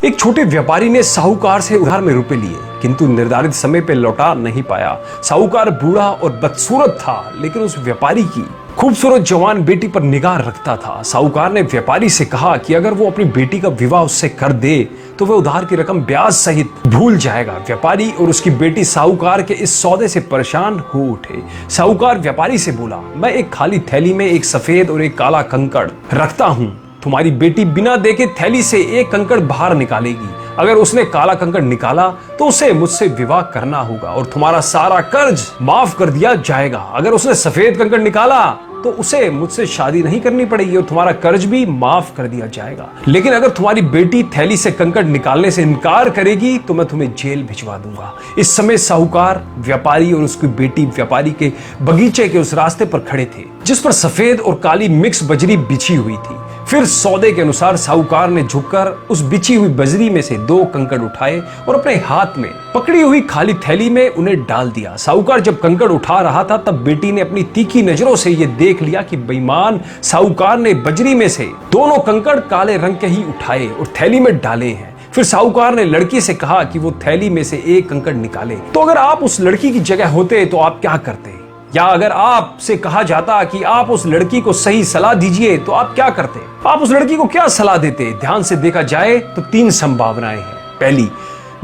एक छोटे व्यापारी ने साहूकार से उधार में रुपए लिए, किंतु निर्धारित समय पर लौटा नहीं पाया। साहूकार बूढ़ा और बदसूरत था, लेकिन उस व्यापारी की खूबसूरत जवान बेटी पर निगाह रखता था। साहूकार ने व्यापारी से कहा कि अगर वो अपनी बेटी का विवाह उससे कर दे तो वह उधार की रकम ब्याज सहित भूल जाएगा। व्यापारी और उसकी बेटी साहूकार के इस सौदे से परेशान हो उठे। साहूकार व्यापारी से बोला, मैं एक खाली थैली में एक सफेद और एक काला कंकड़ रखता हूँ। तुम्हारी बेटी बिना देखे थैली से एक कंकड़ बाहर निकालेगी। अगर उसने काला कंकड़ निकाला तो उसे मुझसे विवाह करना होगा और तुम्हारा सारा कर्ज माफ कर दिया जाएगा। अगर उसने सफेद कंकड़ निकाला तो उसे मुझसे शादी नहीं करनी पड़ेगी और तुम्हारा कर्ज भी माफ कर दिया जाएगा। लेकिन अगर तुम्हारी बेटी थैली से कंकड़ निकालने से इनकार करेगी तो मैं तुम्हें जेल भिजवा दूंगा। इस समय साहूकार, व्यापारी और उसकी बेटी व्यापारी के बगीचे के उस रास्ते पर खड़े थे जिस पर सफेद और काली मिक्स बजरी बिछी हुई थी। फिर सौदे के अनुसार साहूकार ने झुककर उस बिछी हुई बजरी में से 2 कंकड़ उठाए और अपने हाथ में पकड़ी हुई खाली थैली में उन्हें डाल दिया। साहूकार जब कंकड़ उठा रहा था तब बेटी ने अपनी तीखी नजरों से यह देख लिया कि बेईमान साहूकार ने बजरी में से दोनों कंकड़ काले रंग के ही उठाए और थैली में डाले हैं। फिर साहूकार ने लड़की से कहा कि वो थैली में से एक कंकड़ निकाले। तो अगर आप उस लड़की की जगह होते तो आप क्या करते? या अगर आपसे कहा जाता कि आप उस लड़की को सही सलाह दीजिए तो आप क्या करते? आप उस लड़की को क्या सलाह देते? ध्यान से देखा जाए तो 3 संभावनाएं हैं। पहली,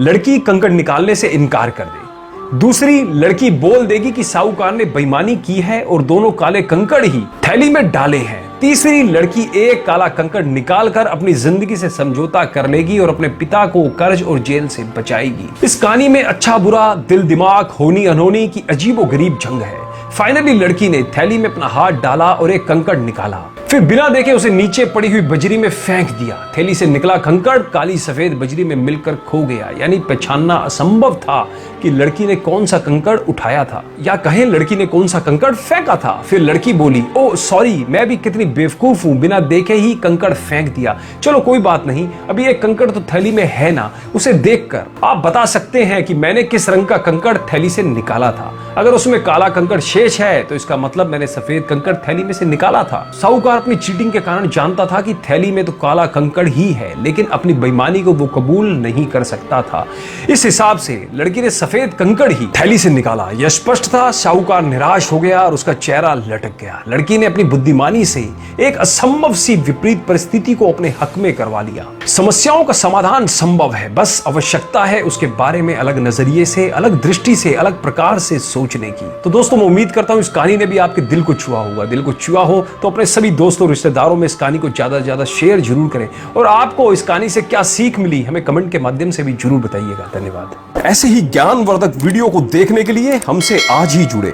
लड़की कंकड़ निकालने से इनकार कर दे। दूसरी, लड़की बोल देगी कि साहूकार ने बेईमानी की है और दोनों काले कंकड़ ही थैली में डाले हैं। तीसरी, लड़की एक काला कंकड़ निकालकर अपनी जिंदगी से समझौता कर लेगी और अपने पिता को कर्ज और जेल से बचाएगी। इस कहानी में अच्छा बुरा, दिल दिमाग, होनी अनहोनी की अजीबो गरीब जंग है। फाइनली लड़की ने थैली में अपना हाथ डाला और एक कंकड़ निकाला। फिर बिना देखे उसे नीचे पड़ी हुई बजरी में फेंक दिया। थैली से निकला कंकड़ काली सफेद बजरी में मिलकर खो गया। यानी पहचानना असंभव था कि लड़की ने कौन सा कंकड़ उठाया था, या कहें लड़की ने कौन सा कंकड़ फेंका था। फिर लड़की बोली, ओ सॉरी, मैं भी कितनी बेवकूफ हूं, बिना देखे ही कंकड़ फेंक दिया। चलो कोई बात नहीं, अभी एक कंकड़ तो थैली में है ना, उसे देखकर आप बता सकते हैं कि मैंने किस रंग का कंकड़ थैली से निकाला था। अगर उसमें काला कंकड़ शेष है तो इसका मतलब मैंने सफेद कंकड़ थैली में से निकाला था। साहूकार अपनी चीटिंग के कारण जानता था कि थैली में तो काला कंकड़ ही है, लेकिन अपनी बेईमानी को वो कबूल नहीं कर सकता था। इस हिसाब से लड़की ने सफेद कंकड़ ही थैली से निकाला। यह स्पष्ट था। साहूकार निराश हो गया और उसका चेहरा लटक गया। लड़की ने अपनी बुद्धिमानी से एक असंभव सी विपरीत परिस्थिति को अपने हक में करवा लिया। समस्याओं का समाधान संभव है, बस आवश्यकता है उसके बारे में अलग नजरिए से, अलग दृष्टि से, अलग प्रकार से सोचने की। तो दोस्तों, मैं उम्मीद करता हूं इस कहानी ने भी आपके दिल को छुआ होगा। दिल को छुआ हो तो अपने सभी दोस्तों, रिश्तेदारों में इस कहानी को ज्यादा से ज्यादा शेयर जरूर करें। और आपको इस कहानी से क्या सीख मिली हमें कमेंट के माध्यम से भी जरूर बताइएगा। धन्यवाद। ऐसे ही ज्ञानवर्धक वीडियो को देखने के लिए हमसे आज ही जुड़े।